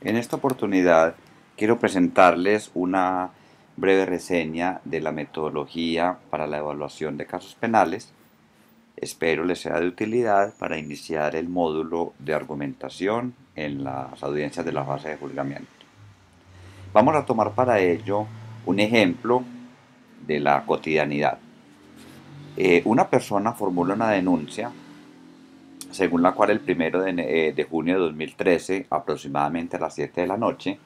En esta oportunidad quiero presentarles una breve reseña de la metodología para la evaluación de casos penales. Espero les sea de utilidad para iniciar el módulo de argumentación en las audiencias de la fase de juzgamiento. Vamos a tomar para ello un ejemplo de la cotidianidad. Una persona formula una denuncia según la cual el 1 de junio de 2013, aproximadamente a las 7 de la noche,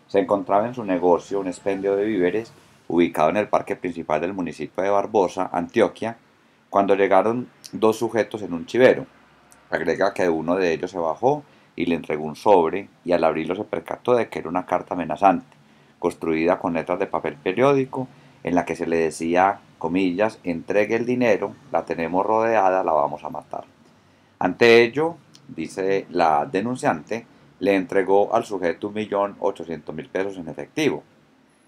se encontraba en su negocio un expendio de víveres ubicado en el parque principal del municipio de Barbosa, Antioquia, cuando llegaron dos sujetos en un chivero. Agrega que uno de ellos se bajó y le entregó un sobre y al abrirlo se percató de que era una carta amenazante, construida con letras de papel periódico, en la que se le decía, comillas, entregue el dinero, la tenemos rodeada, la vamos a matar. Ante ello, dice la denunciante, le entregó al sujeto 1.800.000 pesos en efectivo.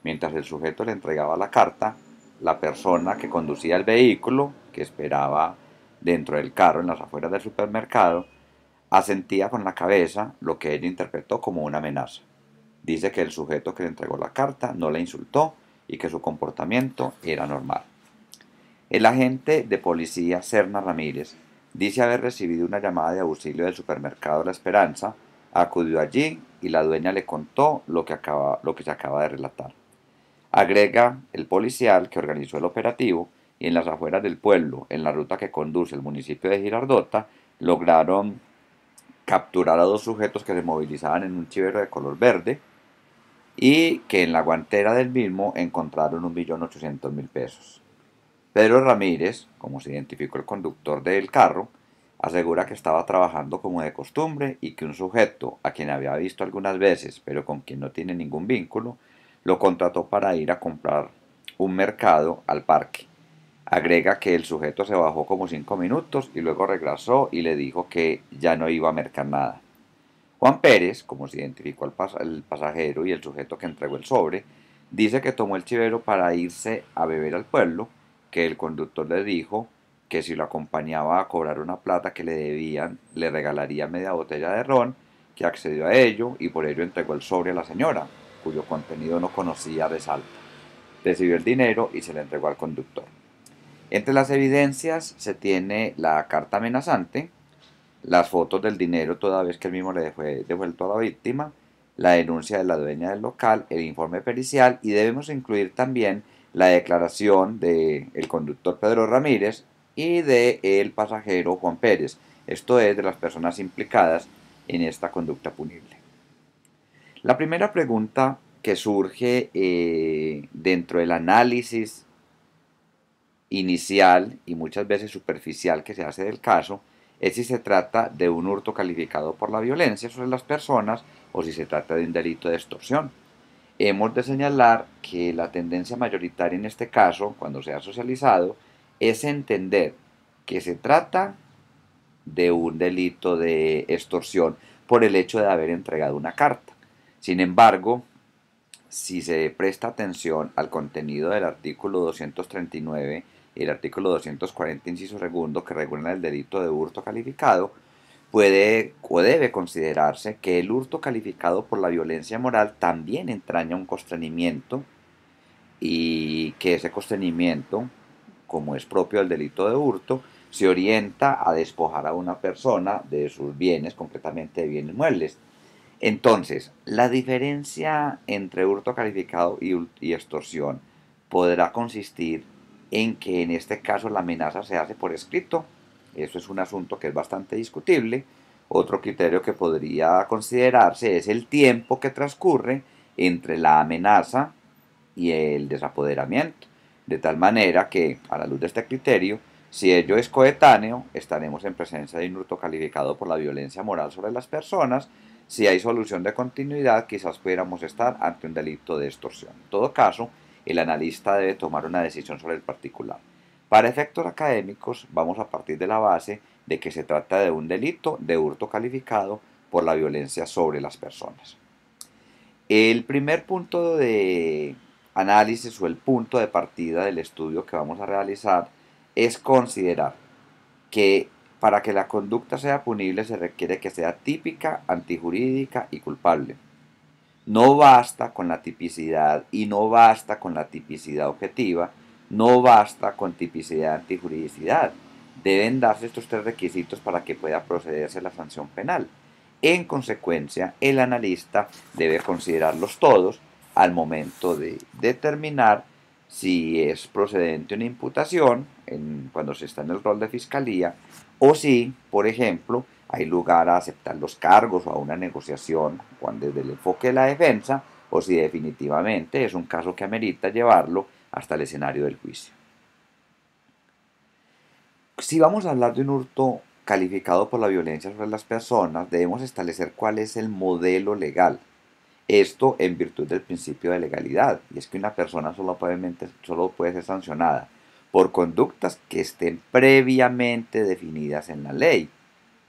Mientras el sujeto le entregaba la carta, la persona que conducía el vehículo, que esperaba dentro del carro en las afueras del supermercado, asentía con la cabeza lo que ella interpretó como una amenaza. Dice que el sujeto que le entregó la carta no la insultó y que su comportamiento era normal. El agente de policía Serna Ramírez dice haber recibido una llamada de auxilio del supermercado La Esperanza, acudió allí y la dueña le contó lo que se acaba de relatar. Agrega el policial que organizó el operativo y en las afueras del pueblo, en la ruta que conduce al municipio de Girardota, lograron capturar a dos sujetos que se movilizaban en un chivero de color verde y que en la guantera del mismo encontraron 1.800.000 pesos. Pedro Ramírez, como se identificó el conductor del carro, asegura que estaba trabajando como de costumbre y que un sujeto, a quien había visto algunas veces, pero con quien no tiene ningún vínculo, lo contrató para ir a comprar un mercado al parque. Agrega que el sujeto se bajó como 5 minutos y luego regresó y le dijo que ya no iba a mercar nada. Juan Pérez, como se identificó el pasajero y el sujeto que entregó el sobre, dice que tomó el chivero para irse a beber al pueblo, que el conductor le dijo que si lo acompañaba a cobrar una plata que le debían, le regalaría media botella de ron, que accedió a ello y por ello entregó el sobre a la señora, cuyo contenido no conocía de Salta. Recibió el dinero y se le entregó al conductor. Entre las evidencias se tiene la carta amenazante, las fotos del dinero toda vez que el mismo le fue devuelto a la víctima, la denuncia de la dueña del local, el informe pericial y debemos incluir también la declaración del conductor Pedro Ramírez y del pasajero Juan Pérez, esto es, de las personas implicadas en esta conducta punible. La primera pregunta que surge dentro del análisis inicial y muchas veces superficial que se hace del caso es si se trata de un hurto calificado por la violencia sobre las personas o si se trata de un delito de extorsión. Hemos de señalar que la tendencia mayoritaria en este caso, cuando se ha socializado, es entender que se trata de un delito de extorsión por el hecho de haber entregado una carta. Sin embargo, si se presta atención al contenido del artículo 239 y el artículo 240, inciso segundo, que regulan el delito de hurto calificado, puede o debe considerarse que el hurto calificado por la violencia moral también entraña un constreñimiento y que ese constreñimiento, como es propio del delito de hurto, se orienta a despojar a una persona de sus bienes, concretamente de bienes muebles. Entonces, la diferencia entre hurto calificado y extorsión podrá consistir en que en este caso la amenaza se hace por escrito. Eso es un asunto que es bastante discutible. Otro criterio que podría considerarse es el tiempo que transcurre entre la amenaza y el desapoderamiento. De tal manera que, a la luz de este criterio, si ello es coetáneo, estaremos en presencia de un hurto calificado por la violencia moral sobre las personas. Si hay solución de continuidad, quizás pudiéramos estar ante un delito de extorsión. En todo caso, el analista debe tomar una decisión sobre el particular. Para efectos académicos, vamos a partir de la base de que se trata de un delito de hurto calificado por la violencia sobre las personas. El primer punto de análisis o el punto de partida del estudio que vamos a realizar es considerar que para que la conducta sea punible se requiere que sea típica, antijurídica y culpable. No basta con la tipicidad y no basta con la tipicidad objetiva, no basta con tipicidad antijuridicidad. Deben darse estos tres requisitos para que pueda procederse la sanción penal. En consecuencia, el analista debe considerarlos todos al momento de determinar si es procedente una imputación cuando se está en el rol de fiscalía o si, por ejemplo, hay lugar a aceptar los cargos o a una negociación cuando desde el enfoque de la defensa o si definitivamente es un caso que amerita llevarlo hasta el escenario del juicio. Si vamos a hablar de un hurto calificado por la violencia sobre las personas, debemos establecer cuál es el modelo legal. Esto en virtud del principio de legalidad, y es que una persona solo puede ser sancionada por conductas que estén previamente definidas en la ley,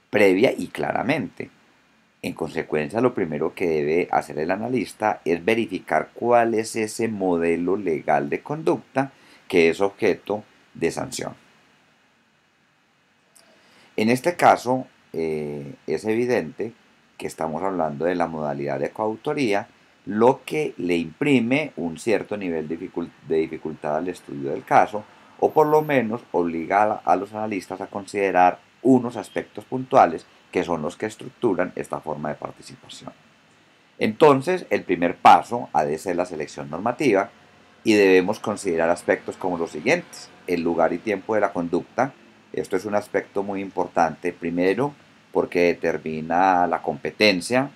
previa y claramente. En consecuencia, lo primero que debe hacer el analista es verificar cuál es ese modelo legal de conducta que es objeto de sanción. En este caso, es evidente que estamos hablando de la modalidad de coautoría, lo que le imprime un cierto nivel de dificultad al estudio del caso, o por lo menos obliga a los analistas a considerar unos aspectos puntuales que son los que estructuran esta forma de participación. Entonces, el primer paso ha de ser la selección normativa y debemos considerar aspectos como los siguientes: el lugar y tiempo de la conducta. Esto es un aspecto muy importante. Primero, porque determina la competencia.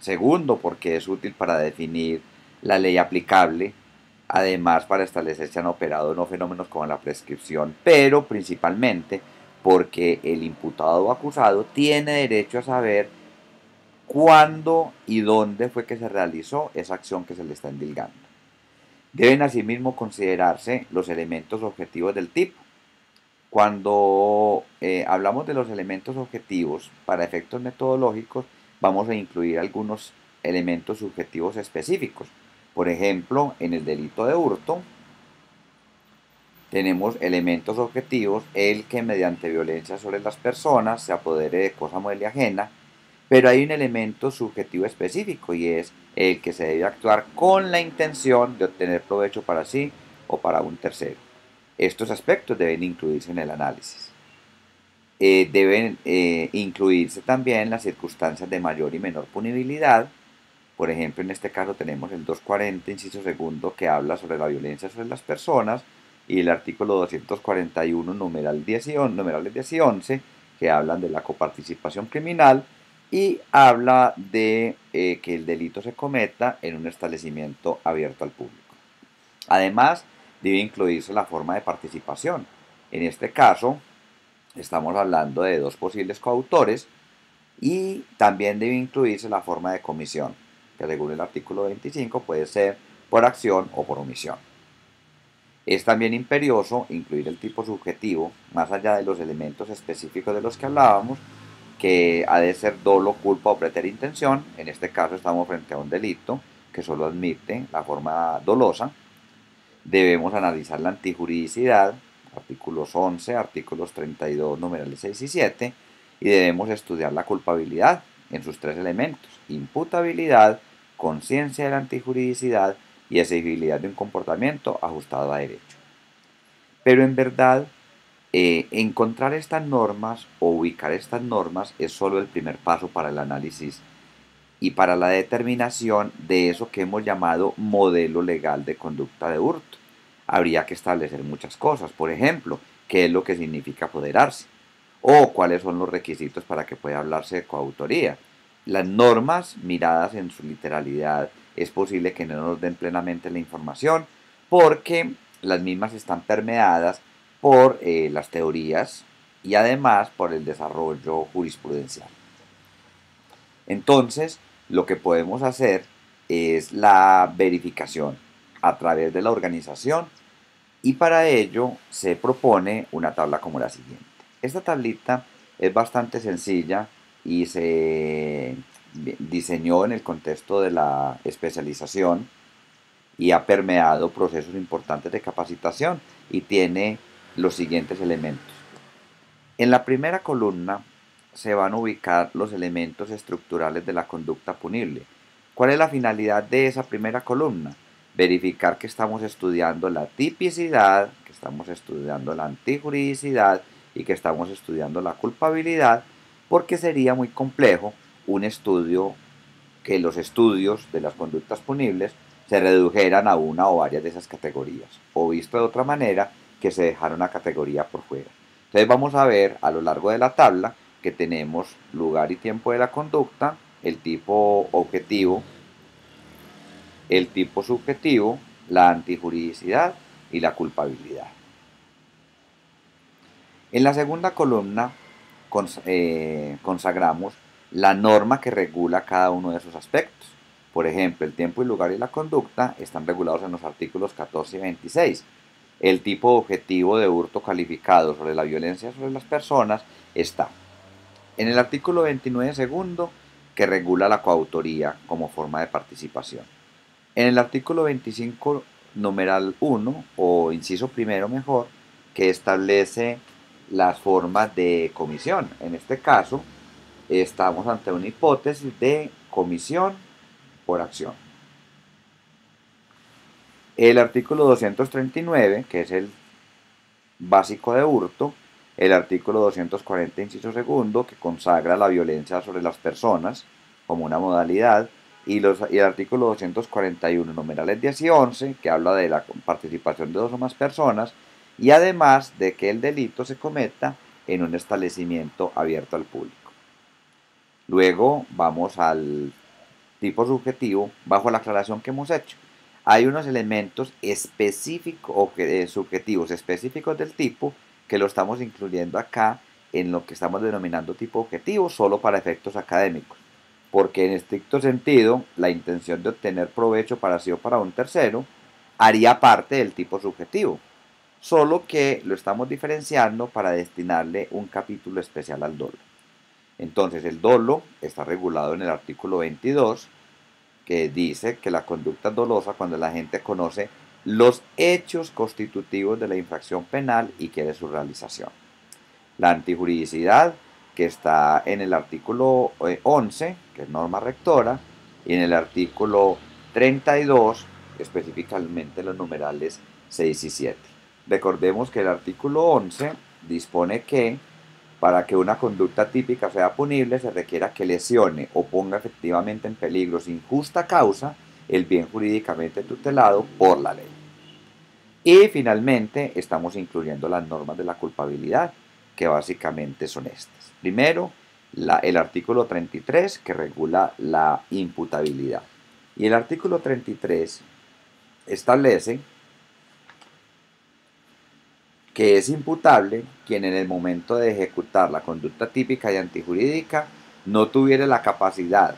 Segundo, porque es útil para definir la ley aplicable. Además, para establecer si han operado no fenómenos como la prescripción, pero principalmente porque el imputado o acusado tiene derecho a saber cuándo y dónde fue que se realizó esa acción que se le está endilgando. Deben asimismo considerarse los elementos objetivos del tipo. Cuando hablamos de los elementos objetivos, para efectos metodológicos, vamos a incluir algunos elementos subjetivos específicos. Por ejemplo, en el delito de hurto, tenemos elementos objetivos: el que mediante violencia sobre las personas se apodere de cosa mueble ajena. Pero hay un elemento subjetivo específico y es el que se debe actuar con la intención de obtener provecho para sí o para un tercero. Estos aspectos deben incluirse en el análisis. Deben incluirse también las circunstancias de mayor y menor punibilidad. Por ejemplo, en este caso tenemos el 240, inciso segundo, que habla sobre la violencia sobre las personas, y el artículo 241, numerales 10 y 11, que hablan de la coparticipación criminal y habla de que el delito se cometa en un establecimiento abierto al público. Además, debe incluirse la forma de participación. En este caso, estamos hablando de dos posibles coautores, y también debe incluirse la forma de comisión, que según el artículo 25 puede ser por acción o por omisión. Es también imperioso incluir el tipo subjetivo, más allá de los elementos específicos de los que hablábamos, que ha de ser dolo, culpa o preterintención. En este caso estamos frente a un delito que solo admite la forma dolosa. Debemos analizar la antijuridicidad, artículos 11, artículos 32, numerales 6 y 7, y debemos estudiar la culpabilidad en sus tres elementos: imputabilidad, conciencia de la antijuridicidad y exigibilidad de un comportamiento ajustado a derecho. Pero en verdad, encontrar estas normas o ubicar estas normas es solo el primer paso para el análisis y para la determinación de eso que hemos llamado modelo legal de conducta de hurto. Habría que establecer muchas cosas. Por ejemplo, qué es lo que significa apoderarse, o cuáles son los requisitos para que pueda hablarse de coautoría. Las normas, miradas en su literalidad, es posible que no nos den plenamente la información porque las mismas están permeadas por las teorías y además por el desarrollo jurisprudencial. Entonces, lo que podemos hacer es la verificación a través de la organización, y para ello se propone una tabla como la siguiente. Esta tablita es bastante sencilla y se diseñó en el contexto de la especialización y ha permeado procesos importantes de capacitación y tiene los siguientes elementos. En la primera columna se van a ubicar los elementos estructurales de la conducta punible. ¿Cuál es la finalidad de esa primera columna? Verificar que estamos estudiando la tipicidad, que estamos estudiando la antijuridicidad y que estamos estudiando la culpabilidad, porque sería muy complejo un estudio que los estudios de las conductas punibles se redujeran a una o varias de esas categorías, o visto de otra manera, que se dejara una categoría por fuera. Entonces vamos a ver a lo largo de la tabla que tenemos lugar y tiempo de la conducta, el tipo objetivo, el tipo subjetivo, la antijuridicidad y la culpabilidad. En la segunda columna consagramos la norma que regula cada uno de esos aspectos. Por ejemplo, el tiempo, el lugar y la conducta están regulados en los artículos 14 y 26. El tipo objetivo de hurto calificado sobre la violencia sobre las personas está en el artículo 29 segundo, que regula la coautoría como forma de participación. En el artículo 25 numeral 1 o inciso primero mejor, que establece las formas de comisión. En este caso, estamos ante una hipótesis de comisión por acción. El artículo 239, que es el básico de hurto, el artículo 240, inciso segundo, que consagra la violencia sobre las personas como una modalidad, y el artículo 241, numerales 10 y 11, que habla de la participación de dos o más personas, y además de que el delito se cometa en un establecimiento abierto al público. Luego vamos al tipo subjetivo bajo la aclaración que hemos hecho. Hay unos elementos específicos o subjetivos específicos del tipo que lo estamos incluyendo acá en lo que estamos denominando tipo objetivo solo para efectos académicos, porque en estricto sentido la intención de obtener provecho para sí o para un tercero haría parte del tipo subjetivo, solo que lo estamos diferenciando para destinarle un capítulo especial al dolo. Entonces el dolo está regulado en el artículo 22, que dice que la conducta es dolosa cuando la gente conoce los hechos constitutivos de la infracción penal y quiere su realización. La antijuridicidad, que está en el artículo 11, que es norma rectora, y en el artículo 32, específicamente los numerales 6 y 7. Recordemos que el artículo 11 dispone que para que una conducta típica sea punible se requiera que lesione o ponga efectivamente en peligro sin justa causa el bien jurídicamente tutelado por la ley. Y finalmente estamos incluyendo las normas de la culpabilidad, que básicamente son estas. Primero, el artículo 33, que regula la imputabilidad. Y el artículo 33 establece que es imputable quien en el momento de ejecutar la conducta típica y antijurídica no tuviera la capacidad,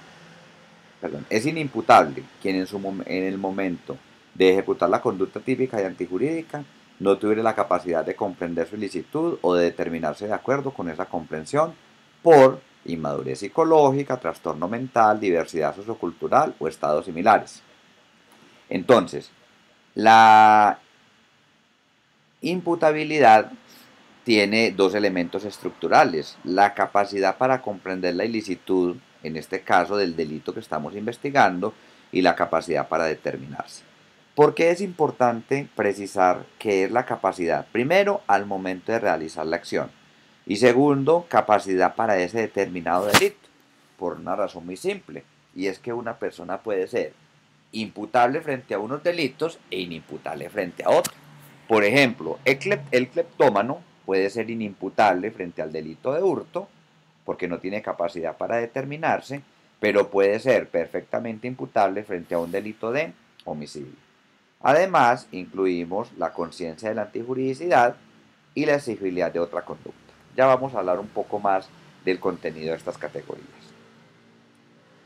es inimputable quien en el momento de ejecutar la conducta típica y antijurídica no tuviera la capacidad de comprender su ilicitud o de determinarse de acuerdo con esa comprensión por inmadurez psicológica, trastorno mental, diversidad sociocultural o estados similares. Entonces, la imputabilidad tiene dos elementos estructurales: la capacidad para comprender la ilicitud, en este caso del delito que estamos investigando, y la capacidad para determinarse. ¿Por qué es importante precisar qué es la capacidad? Primero, al momento de realizar la acción. Y segundo, capacidad para ese determinado delito. Por una razón muy simple, y es que una persona puede ser imputable frente a unos delitos e inimputable frente a otros. Por ejemplo, el cleptómano puede ser inimputable frente al delito de hurto porque no tiene capacidad para determinarse, pero puede ser perfectamente imputable frente a un delito de homicidio. Además, incluimos la conciencia de la antijuridicidad y la exigibilidad de otra conducta. Ya vamos a hablar un poco más del contenido de estas categorías.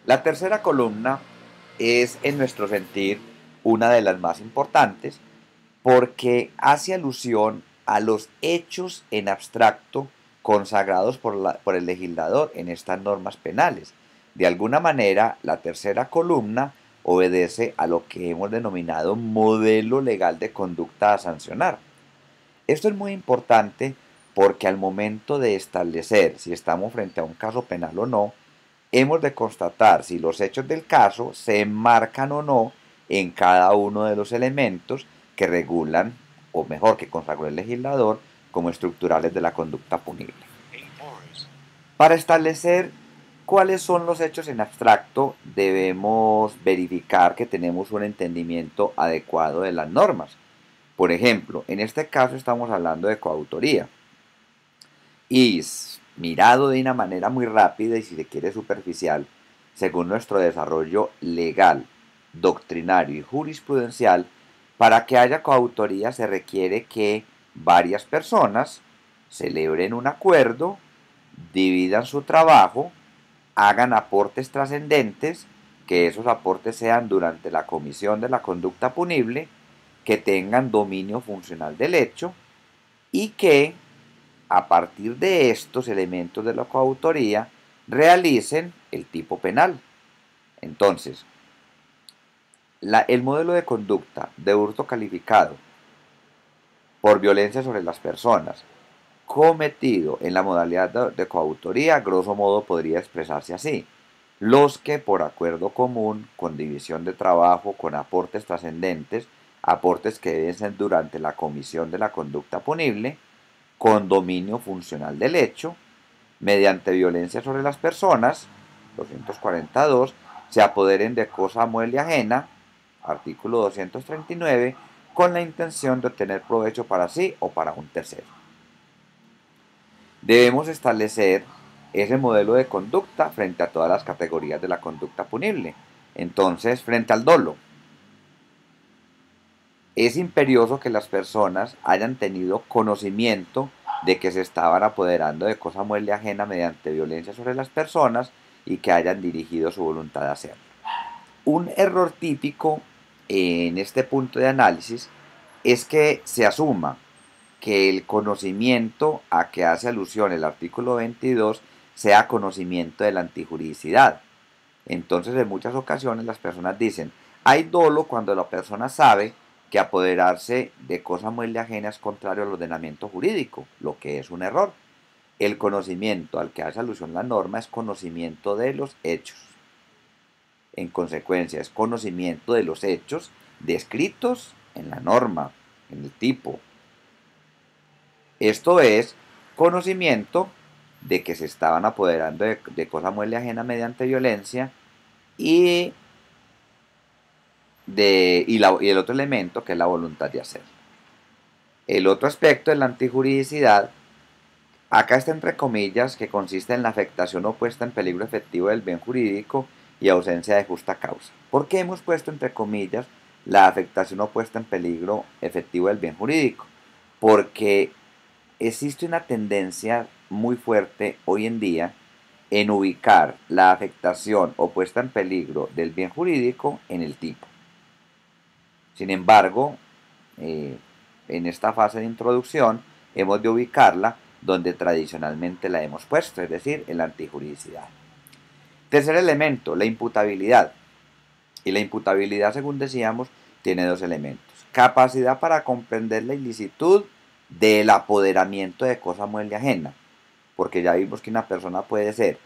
La tercera columna es, en nuestro sentir, una de las más importantes porque hace alusión a los hechos en abstracto consagrados por el legislador en estas normas penales. De alguna manera, la tercera columna obedece a lo que hemos denominado modelo legal de conducta a sancionar. Esto es muy importante porque al momento de establecer si estamos frente a un caso penal o no, hemos de constatar si los hechos del caso se enmarcan o no en cada uno de los elementos que regulan, o mejor, que consagró el legislador como estructurales de la conducta punible. Para establecer cuáles son los hechos en abstracto, debemos verificar que tenemos un entendimiento adecuado de las normas. Por ejemplo, en este caso estamos hablando de coautoría. Y mirado de una manera muy rápida y si se quiere superficial, según nuestro desarrollo legal, doctrinario y jurisprudencial, para que haya coautoría se requiere que varias personas celebren un acuerdo, dividan su trabajo, hagan aportes trascendentes, que esos aportes sean durante la comisión de la conducta punible, que tengan dominio funcional del hecho y que a partir de estos elementos de la coautoría realicen el tipo penal. Entonces, el modelo de conducta de hurto calificado por violencia sobre las personas cometido en la modalidad de coautoría, grosso modo podría expresarse así: los que por acuerdo común, con división de trabajo, con aportes trascendentes, aportes que deben ser durante la comisión de la conducta punible, con dominio funcional del hecho, mediante violencia sobre las personas, 242, se apoderen de cosa mueble ajena, artículo 239, con la intención de obtener provecho para sí o para un tercero. Debemos establecer ese modelo de conducta frente a todas las categorías de la conducta punible. Entonces, frente al dolo, es imperioso que las personas hayan tenido conocimiento de que se estaban apoderando de cosa mueble ajena mediante violencia sobre las personas y que hayan dirigido su voluntad a hacerlo. Un error típico en este punto de análisis es que se asuma que el conocimiento a que hace alusión el artículo 22 sea conocimiento de la antijuridicidad. Entonces, en muchas ocasiones las personas dicen, hay dolo cuando la persona sabe que apoderarse de cosa mueble ajena es contrario al ordenamiento jurídico, lo que es un error. El conocimiento al que hace alusión la norma es conocimiento de los hechos. En consecuencia, es conocimiento de los hechos descritos en la norma, en el tipo. Esto es conocimiento de que se estaban apoderando de cosa mueble ajena mediante violencia y y el otro elemento que es la voluntad de hacerlo. El otro aspecto es la antijuridicidad. Acá está entre comillas, que consiste en la afectación o puesta en peligro efectivo del bien jurídico y ausencia de justa causa. ¿Por qué hemos puesto entre comillas la afectación o puesta en peligro efectivo del bien jurídico? Porque existe una tendencia muy fuerte hoy en día en ubicar la afectación o puesta en peligro del bien jurídico en el tipo. Sin embargo, en esta fase de introducción hemos de ubicarla donde tradicionalmente la hemos puesto, es decir, en la antijuridicidad. Tercer elemento, la imputabilidad. Y la imputabilidad, según decíamos, tiene dos elementos: capacidad para comprender la ilicitud del apoderamiento de cosa mueble ajena, porque ya vimos que una persona puede ser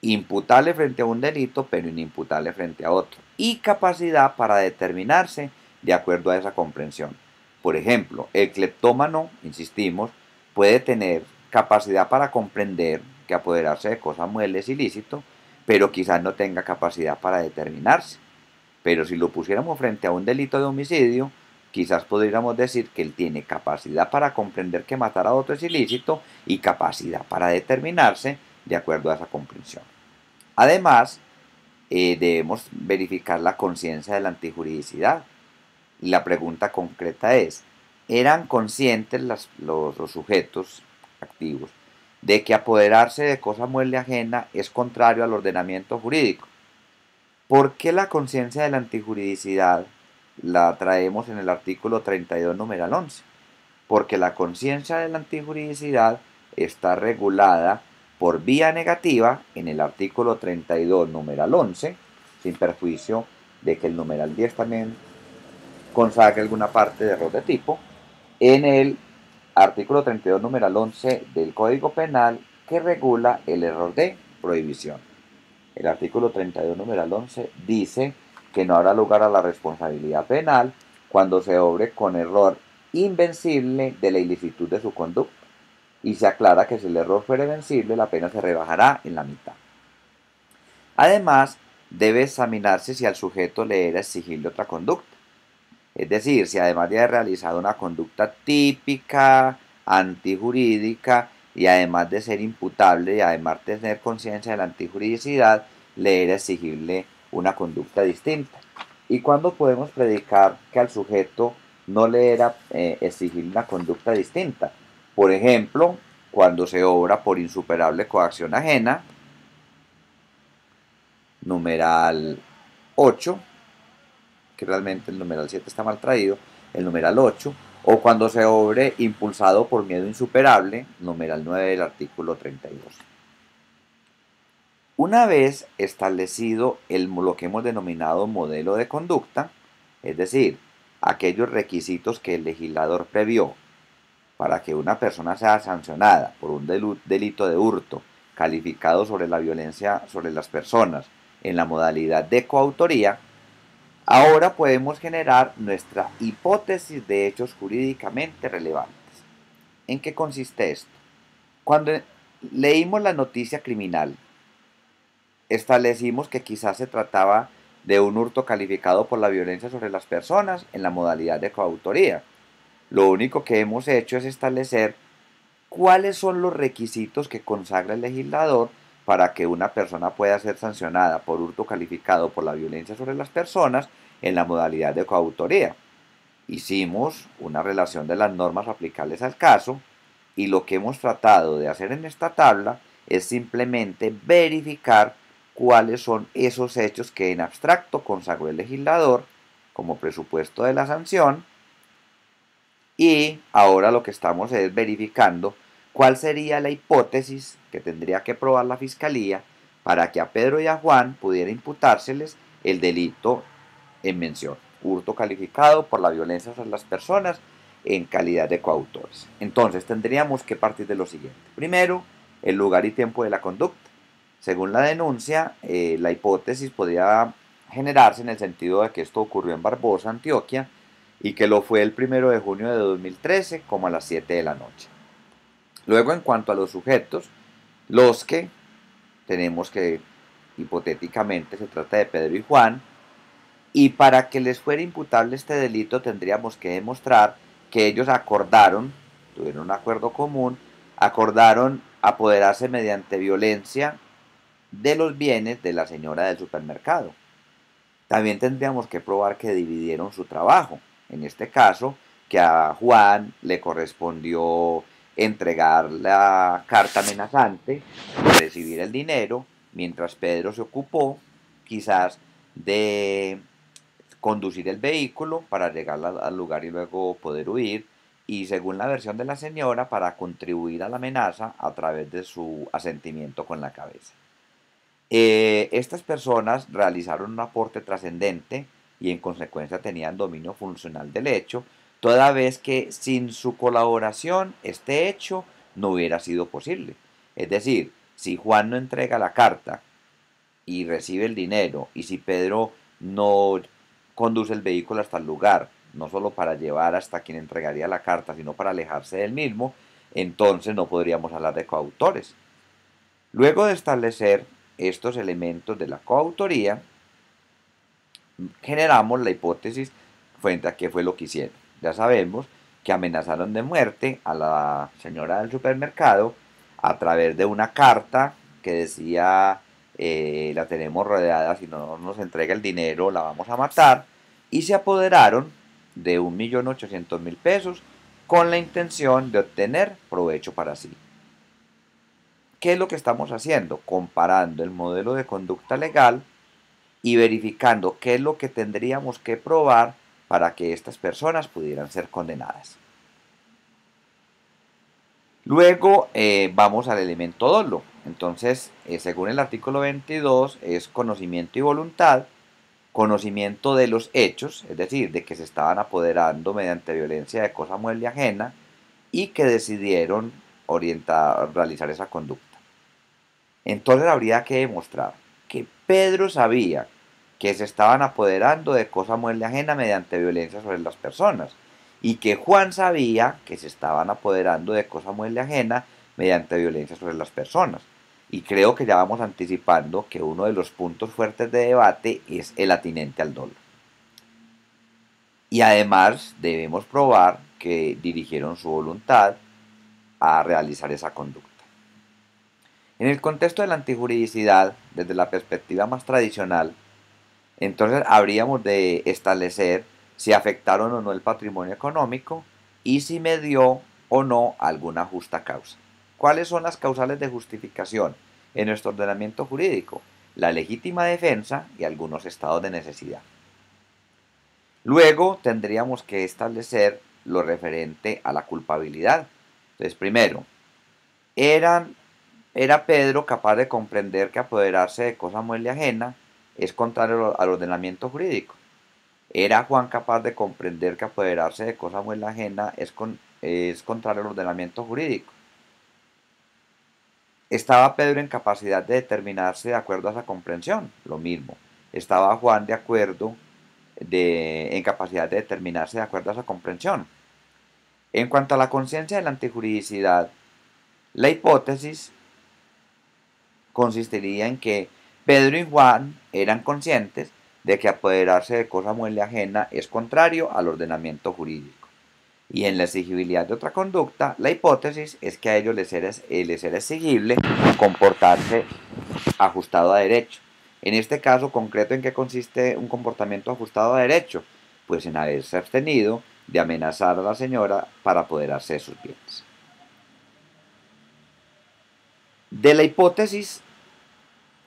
imputable frente a un delito, pero inimputable frente a otro, y capacidad para determinarse de acuerdo a esa comprensión. Por ejemplo, el cleptómano, insistimos, puede tener capacidad para comprender que apoderarse de cosa mueble es ilícito, pero quizás no tenga capacidad para determinarse. Pero si lo pusiéramos frente a un delito de homicidio, quizás podríamos decir que él tiene capacidad para comprender que matar a otro es ilícito y capacidad para determinarse de acuerdo a esa comprensión. Además, debemos verificar la conciencia de la antijuridicidad. La pregunta concreta es, ¿eran conscientes los sujetos activos de que apoderarse de cosa mueble ajena es contrario al ordenamiento jurídico? ¿Por qué la conciencia de la antijuridicidad la traemos en el artículo 32, numeral 11? Porque la conciencia de la antijuridicidad está regulada por vía negativa en el artículo 32, numeral 11, sin perjuicio de que el numeral 10 también consagre alguna parte de error de tipo, en el artículo 32, numeral 11 del Código Penal, que regula el error de prohibición. El artículo 32, numeral 11, dice que no habrá lugar a la responsabilidad penal cuando se obre con error invencible de la ilicitud de su conducta, y se aclara que si el error fuere vencible, la pena se rebajará en la mitad. Además, debe examinarse si al sujeto le era exigible otra conducta. Es decir, si además de haber realizado una conducta típica, antijurídica, y además de ser imputable y además de tener conciencia de la antijuridicidad, le era exigible una conducta distinta. ¿Y cuándo podemos predicar que al sujeto no le era exigible una conducta distinta? Por ejemplo, cuando se obra por insuperable coacción ajena, numeral 8, que realmente el numeral 7 está mal traído, el numeral 8, o cuando se obre impulsado por miedo insuperable, numeral 9 del artículo 32. Una vez establecido lo que hemos denominado modelo de conducta, es decir, aquellos requisitos que el legislador previó para que una persona sea sancionada por un delito de hurto calificado sobre la violencia sobre las personas en la modalidad de coautoría, ahora podemos generar nuestra hipótesis de hechos jurídicamente relevantes. ¿En qué consiste esto? Cuando leímos la noticia criminal, establecimos que quizás se trataba de un hurto calificado por la violencia sobre las personas en la modalidad de coautoría. Lo único que hemos hecho es establecer cuáles son los requisitos que consagra el legislador para que una persona pueda ser sancionada por hurto calificado por la violencia sobre las personas en la modalidad de coautoría. Hicimos una relación de las normas aplicables al caso y lo que hemos tratado de hacer en esta tabla es simplemente verificar cuáles son esos hechos que en abstracto consagró el legislador como presupuesto de la sanción, y ahora lo que estamos es verificando cuál sería la hipótesis que tendría que probar la fiscalía para que a Pedro y a Juan pudiera imputárseles el delito en mención, hurto calificado por la violencia sobre las personas en calidad de coautores. Entonces tendríamos que partir de lo siguiente. Primero, el lugar y tiempo de la conducta. Según la denuncia, la hipótesis podría generarse en el sentido de que esto ocurrió en Barbosa, Antioquia, y que lo fue el 1 de junio de 2013 como a las 7 de la noche. Luego, en cuanto a los sujetos, los que tenemos que hipotéticamente se trata de Pedro y Juan, y para que les fuera imputable este delito tendríamos que demostrar que ellos acordaron, tuvieron un acuerdo común, acordaron apoderarse mediante violencia de los bienes de la señora del supermercado. También tendríamos que probar que dividieron su trabajo. En este caso, que a Juan le correspondió entregar la carta amenazante y recibir el dinero, mientras Pedro se ocupó quizás de conducir el vehículo para llegar al lugar y luego poder huir, y según la versión de la señora, para contribuir a la amenaza a través de su asentimiento con la cabeza. Estas personas realizaron un aporte trascendente y en consecuencia tenían dominio funcional del hecho, toda vez que sin su colaboración este hecho no hubiera sido posible. Es decir, si Juan no entrega la carta y recibe el dinero, y si Pedro no conduce el vehículo hasta el lugar, no solo para llevar hasta quien entregaría la carta, sino para alejarse del mismo, entonces no podríamos hablar de coautores. Luego de establecer estos elementos de la coautoría, generamos la hipótesis frente a qué fue lo que hicieron. Ya sabemos que amenazaron de muerte a la señora del supermercado a través de una carta que decía la tenemos rodeada, si no nos entrega el dinero la vamos a matar, y se apoderaron de 1.800.000 pesos con la intención de obtener provecho para sí. ¿Qué es lo que estamos haciendo? Comparando el modelo de conducta legal y verificando qué es lo que tendríamos que probar para que estas personas pudieran ser condenadas. Luego vamos al elemento dolo. Entonces, según el artículo 22, es conocimiento y voluntad, conocimiento de los hechos, es decir, de que se estaban apoderando mediante violencia de cosa mueble ajena y que decidieron realizar esa conducta. Entonces habría que demostrar que Pedro sabía que se estaban apoderando de cosa mueble ajena mediante violencia sobre las personas, y que Juan sabía que se estaban apoderando de cosa mueble ajena mediante violencia sobre las personas. Y creo que ya vamos anticipando que uno de los puntos fuertes de debate es el atinente al dolo. Y además debemos probar que dirigieron su voluntad a realizar esa conducta. En el contexto de la antijuridicidad, desde la perspectiva más tradicional, entonces habríamos de establecer si afectaron o no el patrimonio económico y si medió o no alguna justa causa. ¿Cuáles son las causales de justificación en nuestro ordenamiento jurídico? La legítima defensa y algunos estados de necesidad. Luego tendríamos que establecer lo referente a la culpabilidad. Entonces, primero, ¿era Pedro capaz de comprender que apoderarse de cosa mueble ajena es contrario al ordenamiento jurídico? ¿Era Juan capaz de comprender que apoderarse de cosa mueble ajena es contrario al ordenamiento jurídico? ¿Estaba Pedro en capacidad de determinarse de acuerdo a esa comprensión? Lo mismo. ¿Estaba Juan en capacidad de determinarse de acuerdo a esa comprensión? En cuanto a la conciencia de la antijuridicidad, la hipótesis consistiría en que Pedro y Juan eran conscientes de que apoderarse de cosa mueble ajena es contrario al ordenamiento jurídico. Y en la exigibilidad de otra conducta, la hipótesis es que a ellos les era exigible comportarse ajustado a derecho. En este caso concreto, ¿en qué consiste un comportamiento ajustado a derecho? Pues en haberse abstenido de amenazar a la señora para apoderarse de sus bienes. De la hipótesis,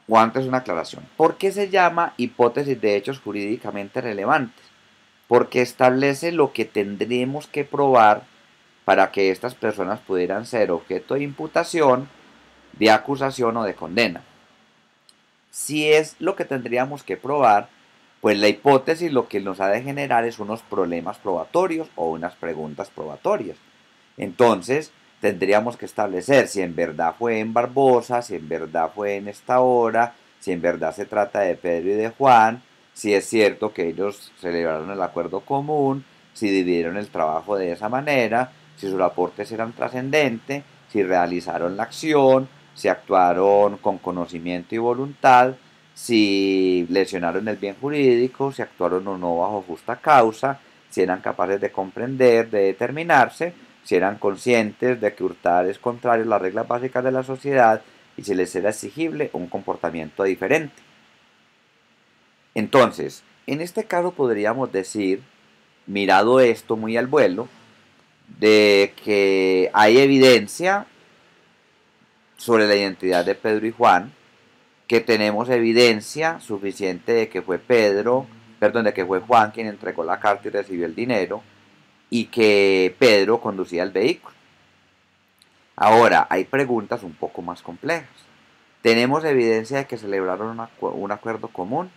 o antes una aclaración, ¿por qué se llama hipótesis de hechos jurídicamente relevantes? Porque establece lo que tendríamos que probar para que estas personas pudieran ser objeto de imputación, de acusación o de condena. Si es lo que tendríamos que probar, pues la hipótesis lo que nos ha de generar es unos problemas probatorios o unas preguntas probatorias. Entonces, tendríamos que establecer si en verdad fue en Barbosa, si en verdad fue en esta hora, si en verdad se trata de Pedro y de Juan, si es cierto que ellos celebraron el acuerdo común, si dividieron el trabajo de esa manera, si sus aportes eran trascendentes, si realizaron la acción, si actuaron con conocimiento y voluntad, si lesionaron el bien jurídico, si actuaron o no bajo justa causa, si eran capaces de comprender, de determinarse, si eran conscientes de que hurtar es contrario a las reglas básicas de la sociedad y si les era exigible un comportamiento diferente. Entonces, en este caso podríamos decir, mirado esto muy al vuelo, de que hay evidencia sobre la identidad de Pedro y Juan, que tenemos evidencia suficiente de que fue de que fue Juan quien entregó la carta y recibió el dinero, y que Pedro conducía el vehículo. Ahora, hay preguntas un poco más complejas. ¿Tenemos evidencia de que celebraron un acuerdo común?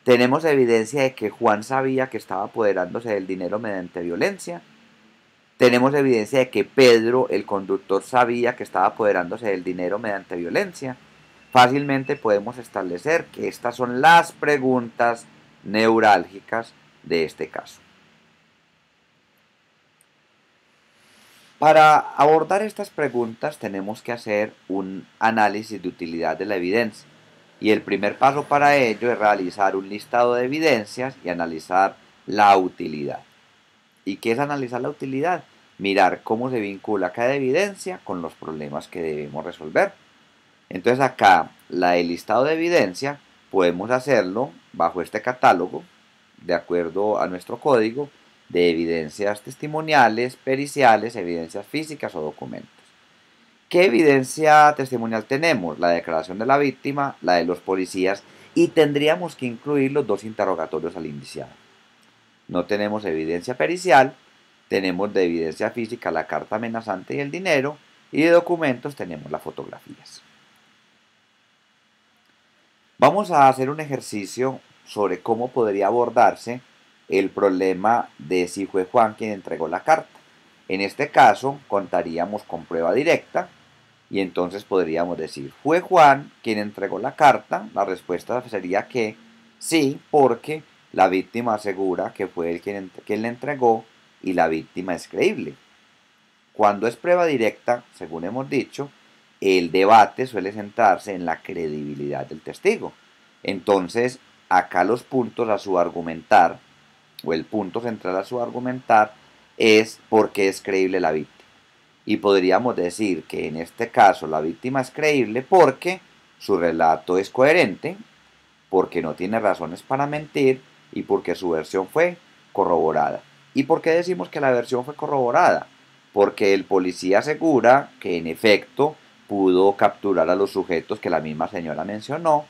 ¿Tenemos evidencia de que Juan sabía que estaba apoderándose del dinero mediante violencia? ¿Tenemos evidencia de que Pedro, el conductor, sabía que estaba apoderándose del dinero mediante violencia? Fácilmente podemos establecer que estas son las preguntas neurálgicas de este caso. Para abordar estas preguntas tenemos que hacer un análisis de utilidad de la evidencia. Y el primer paso para ello es realizar un listado de evidencias y analizar la utilidad. ¿Y qué es analizar la utilidad? Mirar cómo se vincula cada evidencia con los problemas que debemos resolver. Entonces acá, el listado de evidencia, podemos hacerlo bajo este catálogo, de acuerdo a nuestro código, de evidencias testimoniales, periciales, evidencias físicas o documentos. ¿Qué evidencia testimonial tenemos? La declaración de la víctima, la de los policías, y tendríamos que incluir los dos interrogatorios al indiciado. No tenemos evidencia pericial, tenemos de evidencia física la carta amenazante y el dinero, y de documentos tenemos las fotografías. Vamos a hacer un ejercicio sobre cómo podría abordarse el problema de si fue Juan quien entregó la carta. En este caso, contaríamos con prueba directa y entonces podríamos decir, ¿fue Juan quien entregó la carta? La respuesta sería que sí, porque la víctima asegura que fue él quien le entregó y la víctima es creíble. Cuando es prueba directa, según hemos dicho, el debate suele centrarse en la credibilidad del testigo. Entonces, acá los puntos a su argumentar, o el punto central a su argumentar, es por qué es creíble la víctima. Y podríamos decir que en este caso la víctima es creíble porque su relato es coherente, porque no tiene razones para mentir y porque su versión fue corroborada. ¿Y por qué decimos que la versión fue corroborada? Porque el policía asegura que en efecto pudo capturar a los sujetos que la misma señora mencionó,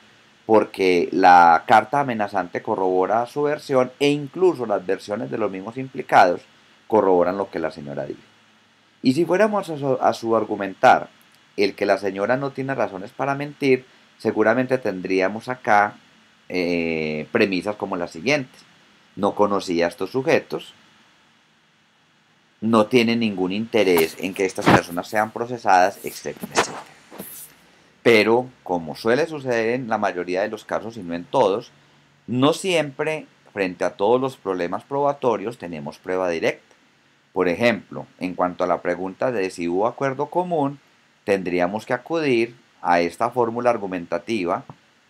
porque la carta amenazante corrobora su versión e incluso las versiones de los mismos implicados corroboran lo que la señora dijo. Y si fuéramos a su argumentar el que la señora no tiene razones para mentir, seguramente tendríamos acá premisas como las siguientes. No conocía a estos sujetos, no tiene ningún interés en que estas personas sean procesadas, etcétera, etcétera. Pero, como suele suceder en la mayoría de los casos y no en todos, no siempre frente a todos los problemas probatorios tenemos prueba directa. Por ejemplo, en cuanto a la pregunta de si hubo acuerdo común, tendríamos que acudir a esta fórmula argumentativa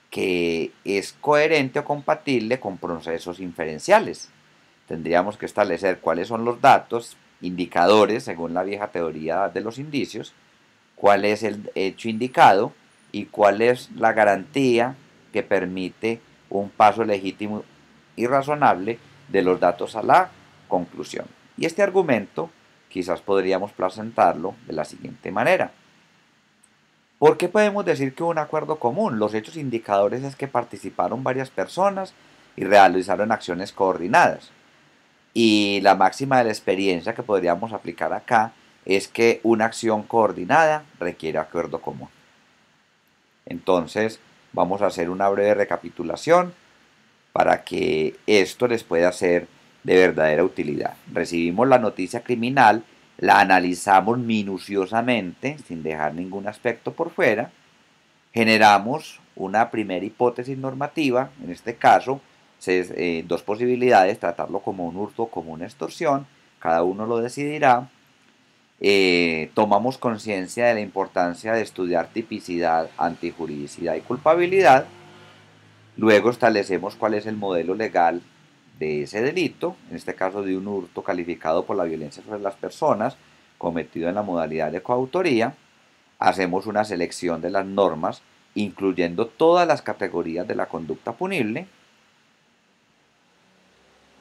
que es coherente o compatible con procesos inferenciales. Tendríamos que establecer cuáles son los datos, indicadores, según la vieja teoría de los indicios, cuál es el hecho indicado y cuál es la garantía que permite un paso legítimo y razonable de los datos a la conclusión. Y este argumento quizás podríamos presentarlo de la siguiente manera. ¿Por qué podemos decir que hubo un acuerdo común? Los hechos indicadores es que participaron varias personas y realizaron acciones coordinadas. Y la máxima de la experiencia que podríamos aplicar acá es que una acción coordinada requiere acuerdo común. Entonces, vamos a hacer una breve recapitulación para que esto les pueda ser de verdadera utilidad. Recibimos la noticia criminal, la analizamos minuciosamente, sin dejar ningún aspecto por fuera, generamos una primera hipótesis normativa, en este caso, dos posibilidades, tratarlo como un hurto o como una extorsión, cada uno lo decidirá. Tomamos conciencia de la importancia de estudiar tipicidad, antijuridicidad y culpabilidad. Luego establecemos cuál es el modelo legal de ese delito, en este caso de un hurto calificado por la violencia sobre las personas, cometido en la modalidad de coautoría. Hacemos una selección de las normas, incluyendo todas las categorías de la conducta punible.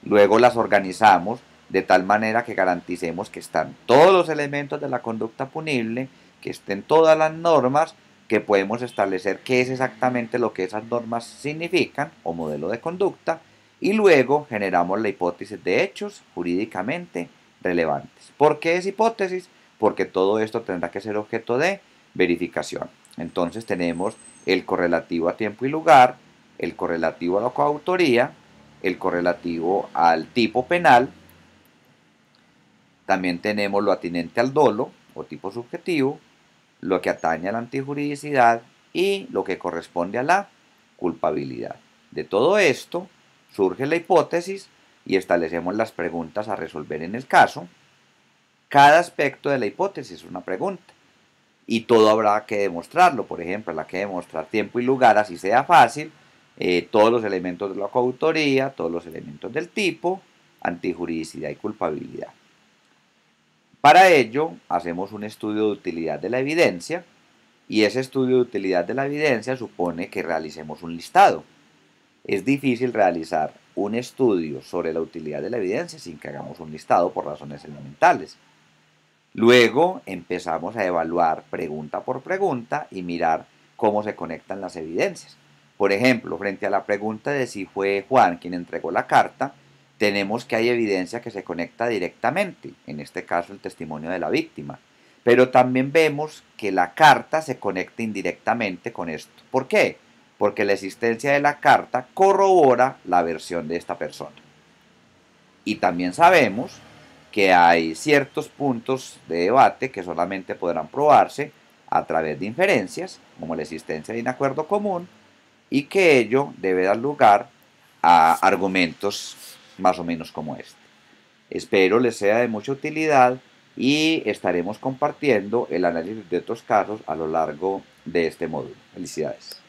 Luego las organizamos de tal manera que garanticemos que están todos los elementos de la conducta punible, que estén todas las normas, que podemos establecer qué es exactamente lo que esas normas significan o modelo de conducta, y luego generamos la hipótesis de hechos jurídicamente relevantes. ¿Por qué es hipótesis? Porque todo esto tendrá que ser objeto de verificación. Entonces tenemos el correlativo a tiempo y lugar, el correlativo a la coautoría, el correlativo al tipo penal, también tenemos lo atinente al dolo o tipo subjetivo, lo que atañe a la antijuridicidad y lo que corresponde a la culpabilidad. De todo esto surge la hipótesis y establecemos las preguntas a resolver en el caso. Cada aspecto de la hipótesis es una pregunta y todo habrá que demostrarlo. Por ejemplo, habrá que demostrar tiempo y lugar, así sea fácil, todos los elementos de la coautoría, todos los elementos del tipo, antijuridicidad y culpabilidad. Para ello, hacemos un estudio de utilidad de la evidencia y ese estudio de utilidad de la evidencia supone que realicemos un listado. Es difícil realizar un estudio sobre la utilidad de la evidencia sin que hagamos un listado por razones elementales. Luego empezamos a evaluar pregunta por pregunta y mirar cómo se conectan las evidencias. Por ejemplo, frente a la pregunta de si fue Juan quien entregó la carta, tenemos que hay evidencia que se conecta directamente, en este caso el testimonio de la víctima. Pero también vemos que la carta se conecta indirectamente con esto. ¿Por qué? Porque la existencia de la carta corrobora la versión de esta persona. Y también sabemos que hay ciertos puntos de debate que solamente podrán probarse a través de inferencias, como la existencia de un acuerdo común, y que ello debe dar lugar a argumentos más o menos como este. Espero les sea de mucha utilidad y estaremos compartiendo el análisis de otros casos a lo largo de este módulo. Felicidades.